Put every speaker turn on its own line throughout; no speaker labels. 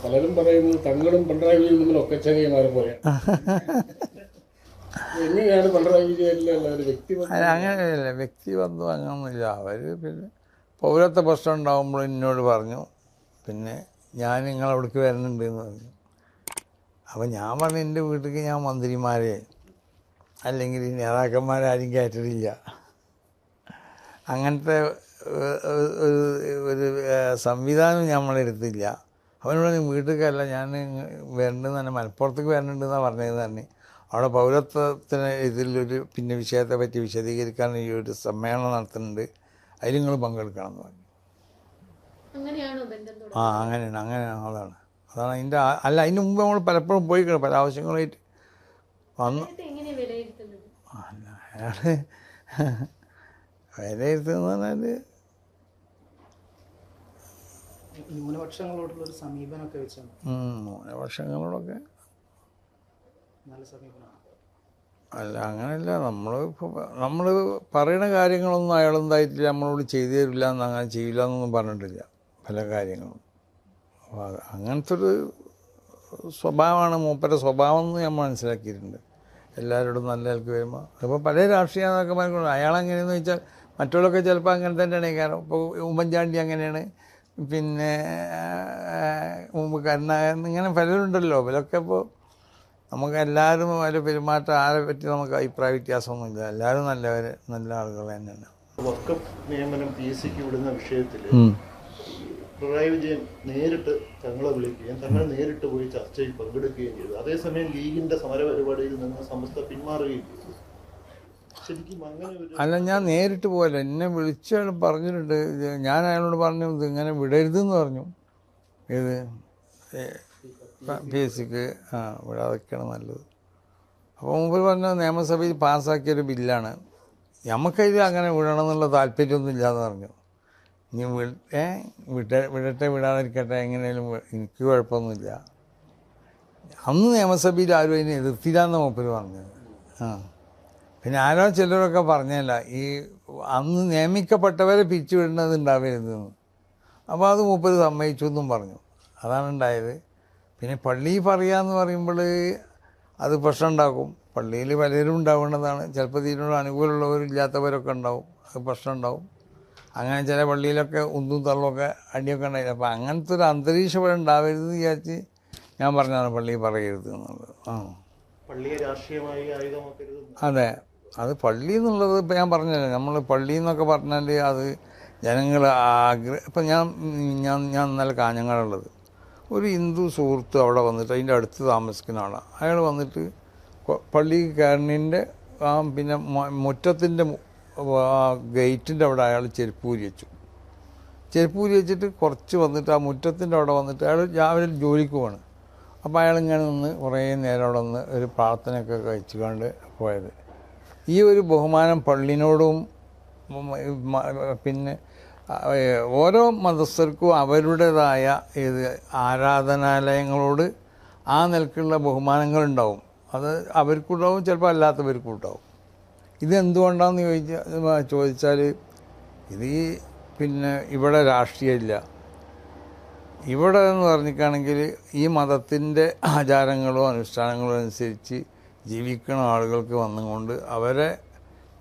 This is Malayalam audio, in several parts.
പലരും പറയുന്നത് തങ്ങളും പിണറായി വിജയനും തമ്മിൽ ഒക്കച്ചെറിയമാരെ പോലെ എങ്ങനെയാണ് പിണറായി വിജയനിലുള്ള ഒരു വ്യക്തിബന്ധം?
അങ്ങനെയല്ല, വ്യക്തിബന്ധം അങ്ങനൊന്നുമില്ല. അവർ പിന്നെ പൗരത്വ പ്രശ്നം ഉണ്ടാകുമ്പോൾ എന്നോട് പറഞ്ഞു, പിന്നെ ഞാൻ നിങ്ങളവിടേക്ക് വരുന്നുണ്ട് എന്ന് പറഞ്ഞു. അപ്പോൾ ഞാൻ പറഞ്ഞു എൻ്റെ വീട്ടിലേക്ക് ഞാൻ മന്ത്രിമാരെ അല്ലെങ്കിൽ നേതാക്കന്മാരെ ആരും കയറ്റിട്ടില്ല. അങ്ങനത്തെ ഒരു സംവിധാനം നമ്മളെടുത്തില്ല. അവനോട് വീട്ടിലേക്കല്ല ഞാൻ വരേണ്ടത് തന്നെ, മലപ്പുറത്തേക്ക് വരേണ്ടതെന്നാണ് പറഞ്ഞത് തന്നെ. അവിടെ പൗരത്വത്തിന് ഇതിലൊരു പിന്നെ വിഷയത്തെ പറ്റി വിശദീകരിക്കാൻ ഈ ഒരു സമ്മേളനം നടത്തുന്നുണ്ട്, അതിൽ നിങ്ങൾ പങ്കെടുക്കണം എന്ന് പറഞ്ഞു. അങ്ങനെയാണ് അതാണ് അതിൻ്റെ അല്ല. അതിന് മുമ്പ് നമ്മൾ പലപ്പോഴും പോയിക്കണം, പല ആവശ്യങ്ങളായിട്ട് വന്നു. അല്ല, അയാൾ വിലയിരുത്തുന്ന പറഞ്ഞാൽ
ന്യൂനപക്ഷങ്ങളോടുള്ളൊരു സമീപനമൊക്കെ വെച്ചാണ്.
ന്യൂനപക്ഷങ്ങളോടൊക്കെ
നല്ല സമീപനമാണ്.
അല്ല, അങ്ങനെയല്ല. നമ്മൾ പറയുന്ന കാര്യങ്ങളൊന്നും അയാളെന്തായിട്ടില്ല, നമ്മളോട് ചെയ്തു തരില്ല എന്ന്, അങ്ങനെ ചെയ്യില്ല എന്നൊന്നും പറഞ്ഞിട്ടില്ല പല കാര്യങ്ങളും. അപ്പോൾ അങ്ങനത്തെ ഒരു സ്വഭാവമാണ് മൂപ്പരുടെ സ്വഭാവം എന്ന് ഞാൻ മനസ്സിലാക്കിയിട്ടുണ്ട്. എല്ലാവരോടും നല്ല നിലക്ക് വരുമ്പോൾ അപ്പോൾ പല രാഷ്ട്രീയ നേതാക്കന്മാർക്കുണ്ട്. അയാളെങ്ങനെയെന്ന് വെച്ചാൽ മറ്റുള്ളവരൊക്കെ ചിലപ്പോൾ അങ്ങനെ തന്നെയാണ്. കാരണം ഇപ്പോൾ ഉമ്മൻചാണ്ടി അങ്ങനെയാണ്, പിന്നെ കരുണാകരൻ, ഇങ്ങനെ പലരുണ്ടല്ലോ. ഇവരൊക്കെ ഇപ്പോൾ നമുക്ക് എല്ലാവരും അതിൽ പെരുമാറ്റം ആരെ പറ്റി നമുക്ക് അഭിപ്രായ വ്യത്യാസമൊന്നുമില്ല. എല്ലാവരും നല്ല ആളുകൾ തന്നെയാണ്.
വഖഫ് നിയമനം PSCക്ക് വിടുന്ന വിഷയത്തിൽ പിണറായി വിജയൻ നേരിട്ട് തങ്ങളെ വിളിക്കുകയും തങ്ങൾ നേരിട്ട് പോയി ചർച്ചയിൽ പങ്കെടുക്കുകയും ചെയ്തു. അതേസമയം ലീഗിന്റെ സമര പരിപാടിയിൽ നിന്ന് സമസ്ത പിന്മാറുകയും ചെയ്തു. ശരിക്കും അങ്ങനെ
അല്ല, ഞാൻ നേരിട്ട് പോയല്ല, എന്നെ വിളിച്ചയാൾ പറഞ്ഞിട്ടുണ്ട്. ഞാൻ അയാളോട് പറഞ്ഞു ഇത് ഇങ്ങനെ വിടരുതെന്ന് പറഞ്ഞു. ഇത് PSCക്ക് വിടാതൊക്കെയാണ് നല്ലത്. അപ്പോൾ മുമ്പ് പറഞ്ഞ നിയമസഭയിൽ പാസ്സാക്കിയൊരു ബില്ലാണ്, നമുക്കതിൽ അങ്ങനെ വിടണം എന്നുള്ള താല്പര്യമൊന്നും ഇല്ലയെന്ന് പറഞ്ഞു. ഇനി വിടട്ടെ വിടാതിരിക്കട്ടെ, എങ്ങനെയാലും എനിക്ക് കുഴപ്പമൊന്നുമില്ല. അന്ന് നിയമസഭയിൽ ആരും അതിനെ എതിർത്തില്ല എന്ന് മൂപ്പര് പറഞ്ഞത്. പിന്നെ ആരോ ചിലരൊക്കെ പറഞ്ഞല്ല, ഈ അന്ന് നിയമിക്കപ്പെട്ടവരെ പിരിച്ചു വിടുന്നത് ഉണ്ടാവരുതെന്ന്. അപ്പോൾ അത് മൂപ്പര് സമ്മതിച്ചു എന്നും പറഞ്ഞു. അതാണ് ഉണ്ടായത്. പിന്നെ പള്ളിയിൽ പറയാമെന്ന് പറയുമ്പോൾ അത് പ്രശ്നം ഉണ്ടാക്കും. പള്ളിയിൽ പലരും ഉണ്ടാവേണ്ടതാണ്. ചിലപ്പോൾ ഇതിനോട് അനുകൂലമുള്ളവരില്ലാത്തവരൊക്കെ ഉണ്ടാവും, അത് പ്രശ്നം ഉണ്ടാവും. അങ്ങനെ ചില പള്ളിയിലൊക്കെ ഉന്തും തള്ളുമൊക്കെ അടിയൊക്കെ ഉണ്ടായില്ല. അപ്പോൾ അങ്ങനത്തെ ഒരു അന്തരീക്ഷം ഇവിടെ ഉണ്ടാവരുതെന്ന് വിചാരിച്ച് ഞാൻ പറഞ്ഞതാണ് പള്ളിയിൽ പറയരുത് എന്നുള്ളത്.
പള്ളിയെ രാഷ്ട്രീയമായി ആയുധമാക്കരുത്.
അതെ, അത് പള്ളി എന്നുള്ളത് ഇപ്പം ഞാൻ പറഞ്ഞല്ലോ, നമ്മൾ പള്ളി എന്നൊക്കെ പറഞ്ഞാൽ അത് ജനങ്ങൾ ഇപ്പം ഞാൻ ഇന്നലെ കാഞ്ഞങ്ങാടുള്ളത് ഒരു ഹിന്ദു സുഹൃത്ത് അവിടെ വന്നിട്ട് അതിൻ്റെ അടുത്ത് താമസിക്കുന്ന ആളാണ്. അയാൾ വന്നിട്ട് പള്ളി കയറിൻ്റെ പിന്നെ മുറ്റത്തിൻ്റെ ഗേറ്റിൻ്റെ അവിടെ അയാൾ ചെരുപ്പൂരി വെച്ചു. ചെരുപ്പൂരി വെച്ചിട്ട് കുറച്ച് വന്നിട്ട് ആ മുറ്റത്തിൻ്റെ അവിടെ വന്നിട്ട് അയാൾ രാവിലെ ജോലിക്ക് പോവാണ്. അപ്പോൾ അയാളിങ്ങനെ നിന്ന് കുറേ നേരം അവിടെ നിന്ന് ഒരു പ്രാർത്ഥനയൊക്കെ കഴിച്ചുകൊണ്ട് പോയത്. ഈ ഒരു ബഹുമാനം പള്ളിനോടും പിന്നെ ഓരോ മതസ്ഥർക്കും അവരുടേതായ ഇത് ആരാധനാലയങ്ങളോട് ആ നിലക്കുള്ള ബഹുമാനങ്ങളുണ്ടാവും. അത് അവർക്കുണ്ടാവും, ചിലപ്പോൾ അല്ലാത്തവർക്കും ഉണ്ടാവും. ഇതെന്തുകൊണ്ടാണെന്ന് ചോദിച്ചാൽ ഇത് പിന്നെ ഇവിടെ രാഷ്ട്രീയമില്ല. ഇവിടെ എന്ന് പറഞ്ഞിട്ടാണെങ്കിൽ ഈ മതത്തിൻ്റെ ആചാരങ്ങളോ അനുഷ്ഠാനങ്ങളോ അനുസരിച്ച് ജീവിക്കുന്ന ആളുകൾക്ക് വന്നുകൊണ്ട് അവരെ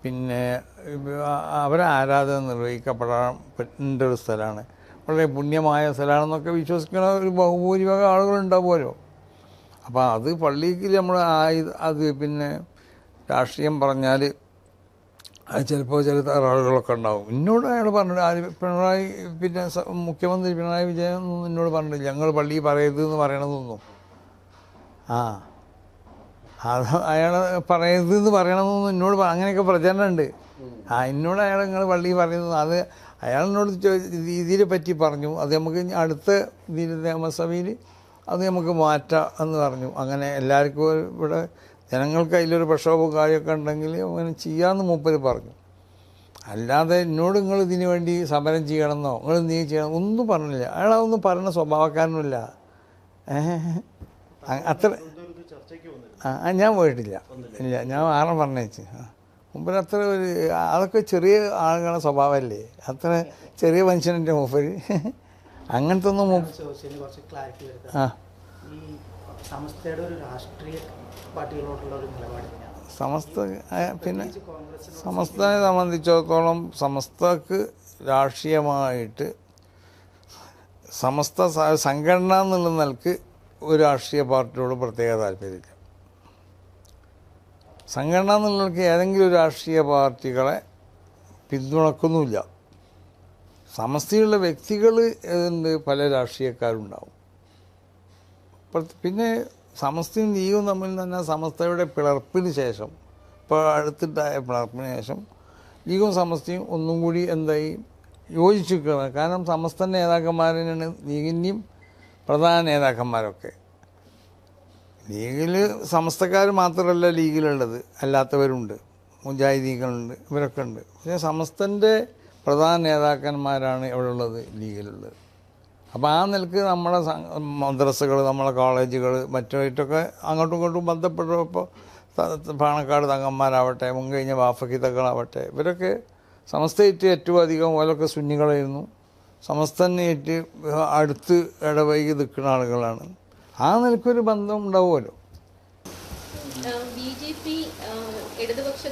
പിന്നെ അവരെ ആരാധന നിർവഹിക്കപ്പെടാൻ പറ്റുന്ന ഒരു സ്ഥലമാണ്, വളരെ പുണ്യമായ സ്ഥലമാണെന്നൊക്കെ വിശ്വസിക്കുന്ന ഒരു ബഹുഭൂരിഭാഗം ആളുകളുണ്ടാവുമല്ലോ. അപ്പോൾ അത് പള്ളിക്ക് നമ്മൾ അത് പിന്നെ രാഷ്ട്രീയം പറഞ്ഞാൽ അത് ചിലപ്പോൾ ചില ആളുകളൊക്കെ ഉണ്ടാവും. എന്നോട് അയാൾ പറഞ്ഞിട്ട് പിണറായി പിന്നെ മുഖ്യമന്ത്രി പിണറായി വിജയൻ എന്നോട് പറഞ്ഞിട്ടില്ല ഞങ്ങൾ പള്ളിയിൽ പറയരുതെന്ന് പറയണമെന്നൊന്നും. അത് അയാൾ പറയരുതെന്ന് പറയണമെന്നൊന്നും എന്നോട് അങ്ങനെയൊക്കെ പ്രചരണമുണ്ട്. എന്നോട് അയാൾ നിങ്ങൾ പള്ളിയിൽ പറയുന്നത് അത് അയാളിനോട് ഇതിനെ പറ്റി പറഞ്ഞു. അത് നമുക്ക് അടുത്ത നിയമസഭയിൽ അത് നമുക്ക് മാറ്റാം എന്ന് പറഞ്ഞു. അങ്ങനെ എല്ലാവർക്കും ഇവിടെ ജനങ്ങൾക്ക് അതിലൊരു പ്രക്ഷോഭവും കാര്യമൊക്കെ ഉണ്ടെങ്കിൽ അങ്ങനെ ചെയ്യാമെന്ന് മൂപ്പര് പറഞ്ഞു. അല്ലാതെ എന്നോട് നിങ്ങൾ ഇതിനു വേണ്ടി സമരം ചെയ്യണമെന്നോ നിങ്ങൾ നീ ചെയ്യണം ഒന്നും പറഞ്ഞില്ല. അയാളതൊന്നും പറയുന്ന സ്വഭാവക്കാരനുമില്ല. അത്ര ഞാൻ പോയിട്ടില്ല, ഇല്ല, ഞാൻ ആറും പറഞ്ഞേച്ച്. മൂപ്പര് അത്ര ഒരു അതൊക്കെ ചെറിയ ആളുകളുടെ സ്വഭാവമല്ലേ, അത്ര ചെറിയ മനുഷ്യനെൻ്റെ മൂപ്പര്. അങ്ങനത്തെ ഒന്നും
ചോദിച്ചതിന് കുറച്ച് ക്ലാരിറ്റി വരുത്താം.
ആ
ഈ സമസ്തയുടെ ഒരു രാഷ്ട്രീയ പാർട്ടികളോടുള്ള ഒരു നിലപാട് എങ്ങനെയാണ്?
സമസ്ത പിന്നെ
കോൺഗ്രസ്
സമസ്തനെ സംബന്ധിച്ചിടത്തോളം സമസ്തക്ക് രാഷ്ട്രീയമായിട്ട് സമസ്ത സംഘടന എന്നുള്ള നിലക്ക് ഒരു രാഷ്ട്രീയ പാർട്ടിയോട് പ്രത്യേക താല്പര്യമില്ല. സംഘടന എന്നുള്ളവർക്ക് ഏതെങ്കിലും ഒരു രാഷ്ട്രീയ പാർട്ടികളെ പിന്തുണക്കുന്നുമില്ല. സമസ്തയുള്ള വ്യക്തികൾ ഉണ്ട്, പല രാഷ്ട്രീയക്കാരുണ്ടാവും. പിന്നെ സമസ്തയും ലീഗും തമ്മിൽ തന്നെ സമസ്തയുടെ പിളർപ്പിന് ശേഷം, ഇപ്പോൾ അടുത്തിട്ടായ പിളർപ്പിന് ശേഷം ലീഗും സമസ്തയും ഒന്നും കൂടി എന്തായി യോജിച്ചു നിൽക്കുന്നത്. കാരണം സമസ്ത നേതാക്കന്മാരാണ് ലീഗിൻ്റെയും പ്രധാന നേതാക്കന്മാരൊക്കെ. ലീഗിൽ സമസ്തക്കാർ മാത്രമല്ല ലീഗിലുള്ളത്, അല്ലാത്തവരുണ്ട്, മുജാഹിദീങ്ങളുണ്ട്, ഇവരൊക്കെ ഉണ്ട്. പക്ഷേ സമസ്തൻ്റെ പ്രധാന നേതാക്കന്മാരാണ് ഇവിടെ ഉള്ളത്, ലീഗിലുള്ളത്. അപ്പോൾ ആ നിലക്ക് നമ്മളെ മദ്രസകൾ, നമ്മളെ കോളേജുകൾ മറ്റുമായിട്ടൊക്കെ അങ്ങോട്ടും ഇങ്ങോട്ടും ബന്ധപ്പെട്ടപ്പോൾ പാണക്കാട് തങ്ങന്മാരാവട്ടെ, മുൻകഴിഞ്ഞ വാഫക്കി തങ്ങളാവട്ടെ, ഇവരൊക്കെ സമസ്തയായിട്ട് ഏറ്റവും അധികം ഓലൊക്കെ സുന്നികളായിരുന്നു. സമസ്തനായിട്ട് അടുത്ത് ഇടവൈകി നിൽക്കുന്ന ആളുകളാണ്. ആ നിലക്കൊരു ബന്ധം ഉണ്ടാവുമല്ലോ.
BJP ഇടതുപക്ഷ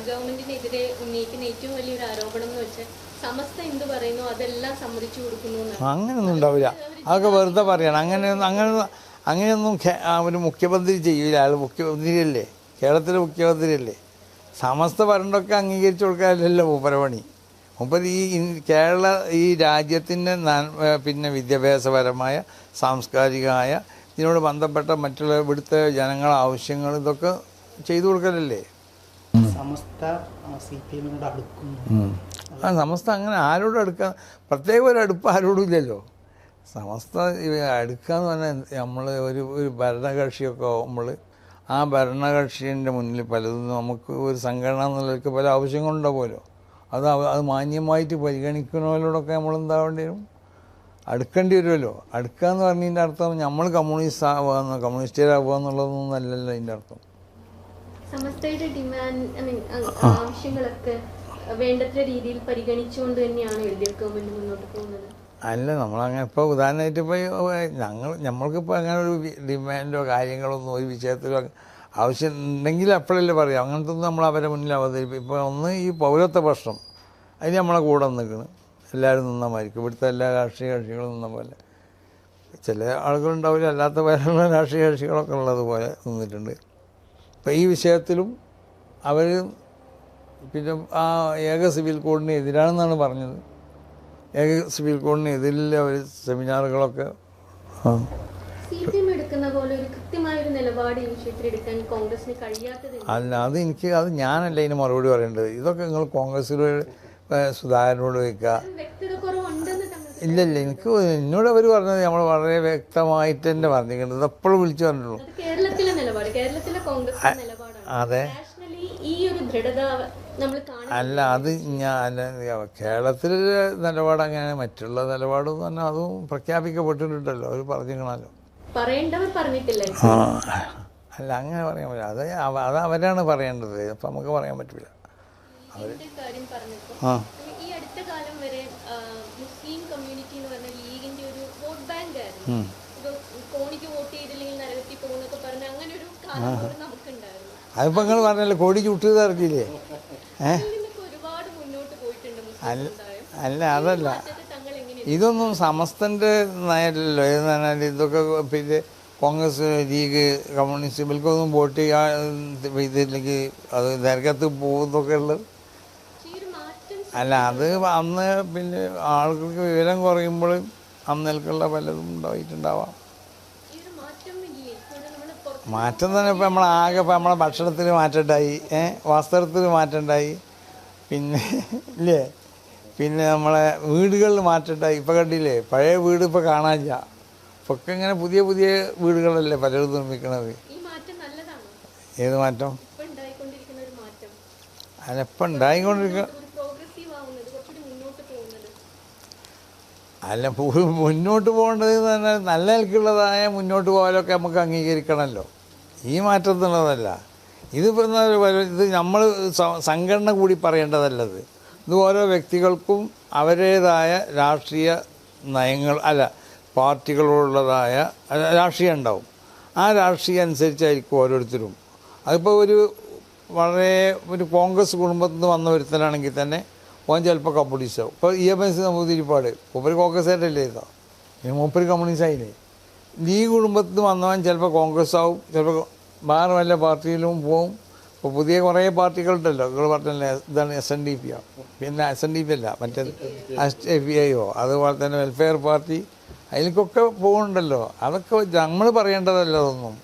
ഗവൺമെന്റിനെതിരെ ഉന്നയിക്കുന്ന ഏറ്റവും വലിയൊരു ആരോപണം എന്ന് വെച്ചാൽ സമസ്ത എന്ത് പറയുന്നു അതെല്ലാം സമ്മതിച്ചു കൊടുക്കുന്നു.
അങ്ങനെയൊന്നും ഉണ്ടാവില്ല, അതൊക്കെ വെറുതെ പറയണം. അങ്ങനെയൊന്നും ഒരു മുഖ്യമന്ത്രി ചെയ്യില്ല. അയാൾ മുഖ്യമന്ത്രിയല്ലേ, കേരളത്തിലെ മുഖ്യമന്ത്രിയല്ലേ. സമസ്ത പറഞ്ഞൊക്കെ അംഗീകരിച്ചു കൊടുക്കാനല്ലോ മൂപ്പരപണി. മൂപ്പർ ഈ രാജ്യത്തിൻ്റെ പിന്നെ വിദ്യാഭ്യാസപരമായ സാംസ്കാരികമായ ഇതിനോട് ബന്ധപ്പെട്ട മറ്റുള്ള ഇവിടുത്തെ ജനങ്ങളെ ആവശ്യങ്ങൾ ഇതൊക്കെ ചെയ്തു കൊടുക്കലല്ലേ.
സമസ്ത CPM-നോട് അടുക്കുന്നു.
സമസ്ത അങ്ങനെ ആരോടും അടുക്കാൻ പ്രത്യേക ഒരു അടുപ്പ് ആരോടും ഇല്ലല്ലോ. സമസ്ത അടുക്കുക എന്ന് പറഞ്ഞാൽ നമ്മൾ ഒരു ഭരണകക്ഷിയൊക്കെ ആകുമ്പോൾ ആ ഭരണകക്ഷീൻ്റെ മുന്നിൽ പലതും നമുക്ക് ഒരു സംഘടന എന്നുള്ളവർക്ക് പല ആവശ്യങ്ങളുണ്ടാവുമല്ലോ. അത് മാന്യമായിട്ട് പരിഗണിക്കുന്നവരോടൊക്കെ നമ്മൾ എന്താവേണ്ടി വരും, അടുക്കേണ്ടി വരുമല്ലോ. അടുക്കുക എന്ന് പറഞ്ഞതിൻ്റെ അർത്ഥം നമ്മൾ കമ്മ്യൂണിസ്റ്റുകാരാവുക എന്നുള്ളതൊന്നും അല്ലല്ലോ അതിൻ്റെ അർത്ഥം.
സമസ്തയുടെ ആവശ്യങ്ങളൊക്കെ വേണ്ടത്ര രീതിയിൽ പരിഗണിച്ചുകൊണ്ട് തന്നെയാണ് LDF ഗവൺമെന്റ് മുന്നോട്ട് പോകുന്നത്.
അല്ല, നമ്മളങ്ങനെ ഇപ്പോൾ ഉദാഹരണമായിട്ട് ഇപ്പോൾ നമ്മൾക്കിപ്പോൾ അങ്ങനെ ഒരു ഡിമാൻഡോ കാര്യങ്ങളൊന്നും ഒരു വിഷയത്തിലോ ആവശ്യം ഉണ്ടെങ്കിൽ അപ്പോഴല്ലേ പറയാം. അങ്ങനത്തെ ഒന്നും നമ്മൾ അവരെ മുന്നിൽ അവതരിപ്പിക്കും. ഇപ്പോൾ ഒന്ന് ഈ പൗരത്വ പ്രശ്നം, അതിന് നമ്മളെ കൂടെ നിൽക്കണം. എല്ലാവരും നിന്നമായിരിക്കും, ഇവിടുത്തെ എല്ലാ രാഷ്ട്രീയ കക്ഷികളും നിന്ന പോലെ. ചില ആളുകളുണ്ടാവില്ല, അല്ലാത്ത വേറെ രാഷ്ട്രീയ കക്ഷികളൊക്കെ ഉള്ളതുപോലെ നിന്നിട്ടുണ്ട്. ഇപ്പോൾ ഈ വിഷയത്തിലും അവർ പിന്നെ ആ ഏക സിവിൽ കോഡിന് എതിരാണെന്നാണ് പറഞ്ഞത്. ഏക സിവിൽ കോഡിന് എതിരിൽ അവർ സെമിനാറുകളൊക്കെ
CPM എടുക്കുന്ന പോലെ ഒരു കൃത്യമായൊരു നിലപാട് ഈ വിഷയത്തിൽ എടുക്കാൻ കോൺഗ്രസിന് കഴിയാത്തത്.
അല്ല, അത് ഞാനല്ല ഇതിന് മറുപടി പറയേണ്ടത്. ഇതൊക്കെ നിങ്ങൾ കോൺഗ്രസ്സിൽ സുധാകരനോട് വയ്ക്കുക. ഇല്ല, എന്നോട് അവർ പറഞ്ഞത് നമ്മൾ വളരെ വ്യക്തമായിട്ട് തന്നെ പറഞ്ഞിട്ടുണ്ട്. ഇതെപ്പോഴും വിളിച്ചു പറഞ്ഞിട്ടുള്ളൂ.
കേരളത്തിലെ നിലപാട്, കേരളത്തിലെ കോൺഗ്രസ് നിലപാടാണ്.
അതെ,
ഈ ഒരു ദൃഢത നമ്മൾ
അല്ല, അത് കേരളത്തിലെ നിലപാട് അങ്ങനെ. മറ്റുള്ള നിലപാടെന്ന് പറഞ്ഞാൽ അതും പ്രഖ്യാപിക്കപ്പെട്ടിട്ടുണ്ടല്ലോ, അവർ പറഞ്ഞിരിക്കണമല്ലോ.
പറയേണ്ടവർ പറഞ്ഞിട്ടില്ല.
അല്ല, അങ്ങനെ പറയാൻ പറ്റില്ല. അത് അവരാണ് പറയേണ്ടത്. അപ്പം നമുക്ക് പറയാൻ പറ്റില്ല.
കാര്യം പറഞ്ഞപ്പോൾ ഈ അടുത്ത കാലം വരെ മുസ്ലിം കമ്മ്യൂണിറ്റി എന്ന് പറഞ്ഞ ലീഗിന്റെ ഒരു വോട്ട് ബാങ്ക് ആയിരുന്നു. കോണിക്ക് വോട്ട് ചെയ്തില്ലെങ്കിൽ നരകത്തിൽ പോകുന്നൊക്കെ പറഞ്ഞ അങ്ങനെ ഒരു കാലം നമുക്കുണ്ടായിരുന്നു.
അതിപ്പോൾ നിങ്ങൾ പറഞ്ഞല്ലോ, കോടി ചുട്ടത് ഇറക്കിയില്ലേ?
ഒരുപാട് മുന്നോട്ട് പോയിട്ടുണ്ട്.
അല്ല, അതല്ല, ഇതൊന്നും സമസ്തൻ്റെ നയല്ലല്ലോ. ഏതെന്ന് പറഞ്ഞാൽ ഇതൊക്കെ പിന്നെ കോൺഗ്രസ്, ലീഗ്, കമ്മ്യൂണിസ്റ്റ് ഇവർക്കൊന്നും വോട്ട് ഇതിലേക്ക് അത് നരകത്ത് പോകുന്നൊക്കെ ഉള്ളത്. അല്ല, അത് അന്ന് പിന്നെ ആളുകൾക്ക് വിവരം കുറയുമ്പോൾ അന്നേൽക്കുള്ള പലതും ഉണ്ടായിട്ടുണ്ടാവാം. മാറ്റം തന്നെ ഇപ്പം നമ്മളാകെ ഇപ്പം നമ്മളെ ഭക്ഷണത്തിന് മാറ്റമുണ്ടായി, വസ്ത്രത്തിന് മാറ്റമുണ്ടായി, പിന്നെ ഇല്ലേ, പിന്നെ നമ്മളെ വീടുകളിൽ മാറ്റമുണ്ടായി. ഇപ്പം കണ്ടില്ലേ, പഴയ വീട് ഇപ്പോൾ കാണാനില്ല. ഇപ്പം ഒക്കെ ഇങ്ങനെ പുതിയ പുതിയ വീടുകളല്ലേ പലരും നിർമ്മിക്കണത്. ഏത് മാറ്റം? അല്ല, ഇപ്പം ഉണ്ടായിക്കൊണ്ടിരിക്കുക. അല്ല, മുന്നോട്ട് പോകേണ്ടത് എന്ന് പറഞ്ഞാൽ നല്ല നിലക്കുള്ളതായ മുന്നോട്ട് പോകാനൊക്കെ നമുക്ക് അംഗീകരിക്കണമല്ലോ. ഈ മാറ്റം എന്നുള്ളതല്ല. ഇതിപ്പോൾ ഇത് നമ്മൾ സംഘടന കൂടി പറയേണ്ടതല്ലത്. ഇത് ഓരോ വ്യക്തികൾക്കും അവരുടേതായ രാഷ്ട്രീയ നയങ്ങൾ പാർട്ടികളോടുള്ളതായ രാഷ്ട്രീയം ഉണ്ടാവും. ആ രാഷ്ട്രീയം അനുസരിച്ചായിരിക്കും ഓരോരുത്തരും. അതിപ്പോൾ വളരെ കോൺഗ്രസ് കുടുംബത്തിൽ നിന്ന് വന്ന ഒരുത്തനാണെങ്കിൽ തന്നെ ഓൻ ചിലപ്പോൾ കമ്മ്യൂണിസ്റ്റ് ആവും. ഇപ്പോൾ EMS നമ്പൂതിരിപ്പാട് മൂപ്പര് കോൺഗ്രസ്സുകാരല്ലേ ഇതാ, മൂപ്പര് കമ്മ്യൂണിസ്റ്റ് ആയില്ലേ. ലീഗ് കുടുംബത്തിൽ നിന്ന് വന്നവൻ ചിലപ്പോൾ കോൺഗ്രസ് ആവും, ചിലപ്പോൾ വേറെ വല്ല പാർട്ടിയിലും പോവും. ഇപ്പോൾ പുതിയ കുറേ പാർട്ടികളുണ്ടല്ലോ, നിങ്ങൾ പറഞ്ഞല്ലേ, ഇതാണ് SNDP, പിന്നെ SNDP അല്ല മറ്റേത് SFIO, അതുപോലെ തന്നെ വെൽഫെയർ പാർട്ടി, അതിലേക്കൊക്കെ പോകുന്നുണ്ടല്ലോ. അതൊക്കെ നമ്മൾ പറയേണ്ടതല്ല അതൊന്നും.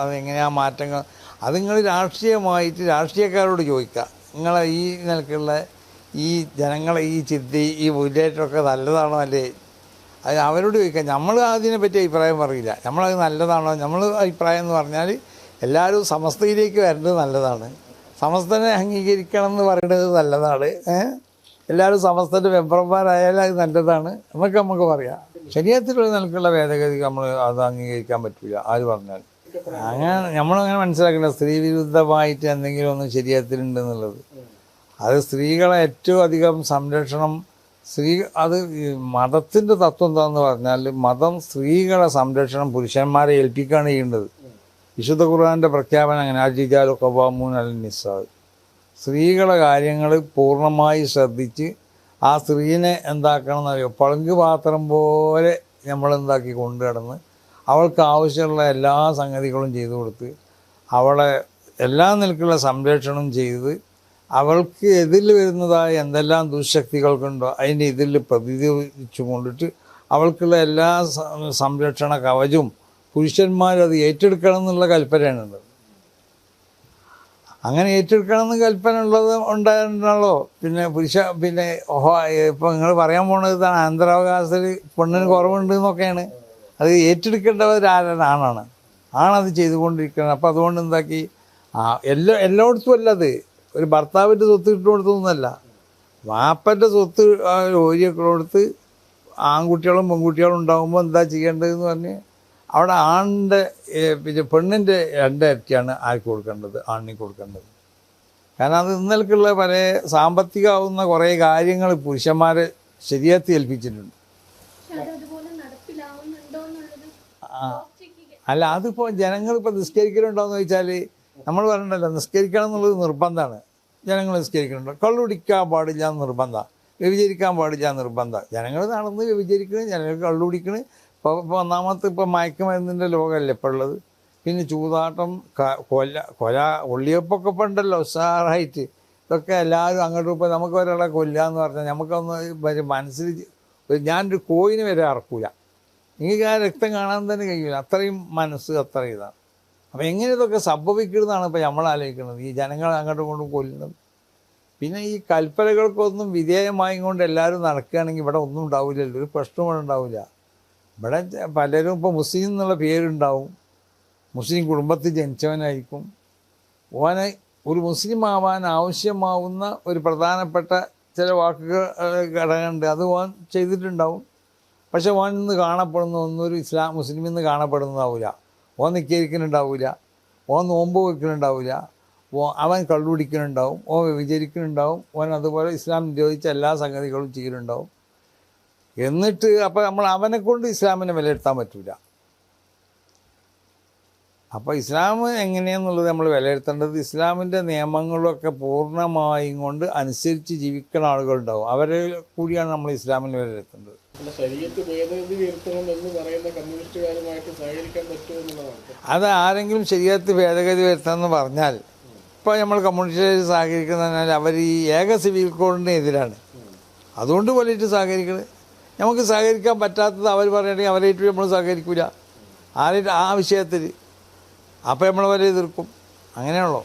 അതെങ്ങനെയാണ് മാറ്റങ്ങൾ, അത് നിങ്ങൾ രാഷ്ട്രീയമായിട്ട് രാഷ്ട്രീയക്കാരോട് ചോദിക്കുക. നിങ്ങളെ ഈ നിലക്കുള്ള ഈ ജനങ്ങളെ ഈ ചിന്തി ഈ മുന്നേറ്റമൊക്കെ നല്ലതാണോ അല്ലേ, അത് അവരോട് ചോദിക്കാം. നമ്മൾ അതിനെപ്പറ്റി അഭിപ്രായം പറയില്ല. നമ്മളത് നല്ലതാണോ, നമ്മൾ അഭിപ്രായം എന്ന് പറഞ്ഞാൽ എല്ലാവരും സമസ്തയിലേക്ക് വരേണ്ടത് നല്ലതാണ്, സമസ്തനെ അംഗീകരിക്കണം എന്ന് പറയുന്നത് നല്ലതാണ്, എല്ലാവരും സമസ്തൻ്റെ മെമ്പർമാരായാലും അത് നല്ലതാണ് എന്നൊക്കെ നമുക്ക് പറയാം. ശരീരത്തിലുള്ള നിലക്കുള്ള ഭേദഗതി നമ്മൾ അത് അംഗീകരിക്കാൻ പറ്റില്ല ആര് പറഞ്ഞാൽ. അങ്ങനെ നമ്മളങ്ങനെ മനസ്സിലാക്കില്ല സ്ത്രീ വിരുദ്ധമായിട്ട് എന്തെങ്കിലും ഒന്ന് ശരീരത്തിലുണ്ടെന്നുള്ളത്. അത് സ്ത്രീകളെ ഏറ്റവും അധികം സംരക്ഷണം അത് മതത്തിൻ്റെ തത്വം എന്താണെന്ന് പറഞ്ഞാൽ മതം സ്ത്രീകളെ സംരക്ഷണം പുരുഷന്മാരെ ഏൽപ്പിക്കുകയാണ് ചെയ്യേണ്ടത്. വിശുദ്ധ ഖുർആൻ്റെ പ്രഖ്യാപനം അങ്ങനെ അൽരിജാലു ഖവ്വാമൂന അലൻ നിസാ, സ്ത്രീകളെ കാര്യങ്ങൾ പൂർണ്ണമായി ശ്രദ്ധിച്ച് ആ സ്ത്രീനെ എന്താക്കണം എന്നറിയോ, പളുങ്ക് പാത്രം പോലെ നമ്മളെന്താക്കി കൊണ്ടു കിടന്ന് അവൾക്ക് ആവശ്യമുള്ള എല്ലാ സംഗതികളും ചെയ്തു കൊടുത്ത് അവളെ എല്ലാ നിലക്കുള്ള സംരക്ഷണം ചെയ്ത് അവൾക്ക് എതിരിൽ വരുന്നതായ എന്തെല്ലാം ദുശക്തികൾക്കുണ്ടോ അതിൻ്റെ ഇതിൽ പ്രതിരോധിച്ചു കൊണ്ടിട്ട് അവൾക്കുള്ള എല്ലാ സംരക്ഷണ കവചവും പുരുഷന്മാരത് ഏറ്റെടുക്കണം എന്നുള്ള കൽപ്പനയാണുള്ളത്. അങ്ങനെ ഏറ്റെടുക്കണം എന്ന് കൽപ്പന ഉള്ളത് ഉണ്ടായിരുന്നല്ലോ. പിന്നെ ഇപ്പോൾ നിങ്ങൾ പറയാൻ പോണത് ഇതാണ്, അനന്തരാവകാശത്തിൽ പെണ്ണിന് കുറവുണ്ട് എന്നൊക്കെയാണ്. അത് ഏറ്റെടുക്കേണ്ടവരാരാണ്? ആണത് ചെയ്തുകൊണ്ടിരിക്കുന്നത്. അപ്പോൾ അതുകൊണ്ട് എന്താക്കി എല്ലായിടത്തും അല്ലത് ഒരു ഭർത്താവിൻ്റെ സ്വത്ത് ഇട്ട് കൊടുത്തൊന്നുമല്ല, വാപ്പൻ്റെ സ്വത്ത് ഓരിയൊക്കെ കൊടുത്ത് ആൺകുട്ടികളും പെൺകുട്ടികളും ഉണ്ടാകുമ്പോൾ എന്താ ചെയ്യേണ്ടതെന്ന് പറഞ്ഞ് അവിടെ ആണിൻ്റെ പിന്നെ പെണ്ണിൻ്റെ 2 ഇരട്ടിയാണ് ആർക്ക് കൊടുക്കേണ്ടത്, ആണിന് കൊടുക്കേണ്ടത്. കാരണം അത് ഇന്നൽക്കുള്ള പല സാമ്പത്തികമാവുന്ന കുറേ കാര്യങ്ങൾ പുരുഷന്മാരെ ശരിയാത്തി ഏൽപ്പിച്ചിട്ടുണ്ട്. അല്ല അതിപ്പോൾ ജനങ്ങളിപ്പോൾ നിസ്കരിക്കലുണ്ടോയെന്ന് ചോദിച്ചാൽ നമ്മൾ പറഞ്ഞിട്ടല്ലോ, നിസ്കരിക്കണം എന്നുള്ളത് നിർബന്ധമാണ്. ജനങ്ങൾ നിസ്കരിക്കുന്നുണ്ടോ, കള്ളുടിക്കാൻ പാടില്ല എന്ന് നിർബന്ധമാണ്, വ്യഭിചരിക്കാൻ പാടില്ല എന്ന് നിർബന്ധമാണ്. ജനങ്ങൾ നടന്ന് വ്യഭിചരിക്കണ്, ജനങ്ങൾ കള്ളുടിക്കണ്. ഇപ്പോൾ ഒന്നാമത്തെ മയക്കുമരുന്നിൻ്റെ ലോകമല്ലേ ഇപ്പോൾ ഉള്ളത്. പിന്നെ ചൂതാട്ടം, ഒള്ളിയപ്പൊക്കെ ഇപ്പോൾ ഉണ്ടല്ലോ ഉഷാറായിട്ട്. ഇതൊക്കെ എല്ലാവരും അങ്ങോട്ടും ഇപ്പോൾ നമുക്ക് ഒരാളെ കൊല്ലുക എന്ന് പറഞ്ഞാൽ നമുക്കൊന്ന് മനസ്സിൽ ഞാനൊരു കോയിന് വരെ ഇറക്കൂല, എനിക്ക് ആ രക്തം കാണാൻ തന്നെ കഴിയില്ല, അത്രയും മനസ്സ് അത്ര ഇതാണ്. അപ്പോൾ എങ്ങനെ ഇതൊക്കെ സംഭവിക്കുന്നതാണ് ഇപ്പോൾ നമ്മൾ ആലോചിക്കുന്നത്, ഈ ജനങ്ങൾ അങ്ങോട്ടും ഇങ്ങോട്ടും കൊല്ലുന്നത്. പിന്നെ ഈ കൽപ്പനകൾക്കൊന്നും വിധേയമായി കൊണ്ട് എല്ലാവരും നടക്കുകയാണെങ്കിൽ ഇവിടെ ഒന്നും ഉണ്ടാവില്ലല്ലോ, ഒരു പ്രശ്നവും ഉണ്ടാവില്ല. ഇവിടെ പലരും ഇപ്പോൾ മുസ്ലിം എന്നുള്ള പേരുണ്ടാവും, മുസ്ലിം കുടുംബത്തിൽ ജനിച്ചവനായിരിക്കും, ഓനെ ഒരു മുസ്ലിം ആവാൻ ആവശ്യമാവുന്ന ഒരു പ്രധാനപ്പെട്ട ചില വാക്കുകൾ ഘടകമുണ്ട്, അത് ഓൻ ചെയ്തിട്ടുണ്ടാവും. പക്ഷെ ഓൻ ഇന്ന് കാണപ്പെടുന്ന ഒന്നൊരു മുസ്ലിം ഇന്ന് കാണപ്പെടുന്നതാവില്ല. ഓൻ നിസ്കരിക്കുന്നുണ്ടാവില്ല, ഓൻ നോമ്പ് വയ്ക്കുന്നുണ്ടാവില്ല, അവൻ കള്ളുപിടിക്കുന്നുണ്ടാവും, ഓൻ വ്യഭിചരിക്കുന്നുണ്ടാവും, ഓൻ അതുപോലെ ഇസ്ലാം നിരോധിച്ച എല്ലാ സംഗതികളും ചെയ്യുന്നുണ്ടാവും. എന്നിട്ട് അപ്പോൾ നമ്മൾ അവനെ കൊണ്ട് ഇസ്ലാമിനെ വിലയിരുത്താൻ പറ്റില്ല. അപ്പോൾ ഇസ്ലാം എങ്ങനെയാണെന്നുള്ളത് നമ്മൾ വിലയിരുത്തേണ്ടത് ഇസ്ലാമിൻ്റെ നിയമങ്ങളൊക്കെ പൂർണ്ണമായും കൊണ്ട് അനുസരിച്ച് ജീവിക്കുന്ന ആളുകളുണ്ടാവും, അവരെ കൂടിയാണ് നമ്മൾ ഇസ്ലാമിനെ വിലയിരുത്തേണ്ടത്.
ശരീഅത്ത് ഭേദഗതി വരുത്തണമെന്ന് പറയുന്ന കമ്മ്യൂണിസ്റ്റുകാരുമായിട്ട് സഹകരിക്കാൻ പറ്റുമെന്നുള്ളതാണ്.
അത് ആരെങ്കിലും ശരീഅത്ത് ഭേദഗതി വരുത്തണമെന്ന് പറഞ്ഞാൽ ഇപ്പോൾ നമ്മൾ കമ്മ്യൂണിസ്റ്റുകാർ സഹകരിക്കുന്നതിനാൽ അവർ ഈ ഏക സിവിൽ കോഡിന് എതിരാണ്, അതുകൊണ്ട് പോലെയിട്ട് സഹകരിക്കുന്നത്. നമുക്ക് സഹകരിക്കാൻ പറ്റാത്തത് അവർ പറയുകയാണെങ്കിൽ അവരായിട്ട് നമ്മൾ സഹകരിക്കില്ല ആ വിഷയത്തിൽ. അപ്പോൾ നമ്മൾ അവരെ എതിർക്കും, അങ്ങനെയാണല്ലോ.